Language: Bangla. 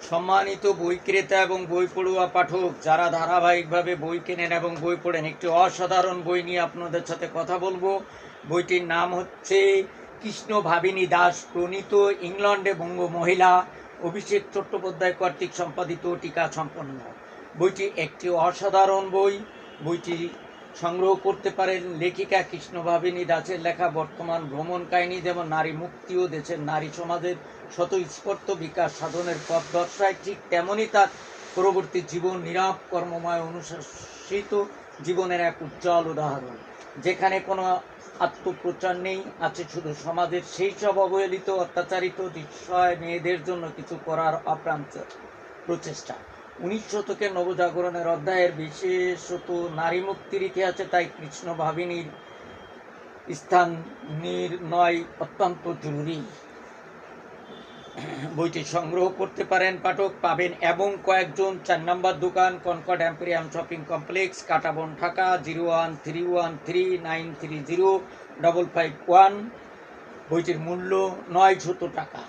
সম্মানিত বই ক্রেতা এবং বই পড়ুয়া পাঠক, যারা ধারাবাহিকভাবে বই কেনেন এবং বই পড়েন, একটি অসাধারণ বই নিয়ে আপনাদের সাথে কথা বলবো। বইটির নাম হচ্ছে কৃষ্ণ ভাবিনী দাস প্রণীত, ইংল্যান্ডে বঙ্গ মহিলা অভিষেক চট্টোপাধ্যায় কর্তৃক সম্পাদিত, টিকা সম্পন্ন। বইটি একটি অসাধারণ বই। বইটি সংগ্রহ করতে পারেন। লেখিকা কৃষ্ণ ভাবিনী দাসের লেখা বর্তমান ভ্রমণ কাহিনী যেমন নারী মুক্তি ও দেশের নারী সমাজের স্বতঃস্ফূর্ত বিকাশ সাধনের পথ দর্শায়, ঠিক তেমনই তার পরবর্তী জীবন নীরব কর্মময় অনুশাসিত জীবনের এক উজ্জ্বল উদাহরণ, যেখানে কোনো আত্মপ্রচার নেই, আছে শুধু সমাজের সেই সব অবহেলিত অত্যাচারিত নিঃসহায় মেয়েদের জন্য কিছু করার অপ্রান্ত প্রচেষ্টা। 19 শতকের নবজাগরণের অধ্যায়ের বিশেষত নারী মুক্তির ইতিহাসে তাই কৃষ্ণ ভাবিনীর স্থান নির্ণয় অত্যন্ত জরুরি। বইটি সংগ্রহ করতে পারেন, পাঠক পাবেন এবং কয়েকজন। 4 নম্বর দোকান, Concord Emporium shopping complex, Katabon, Dhaka 01313930551। বইটির মূল্য 900 টাকা।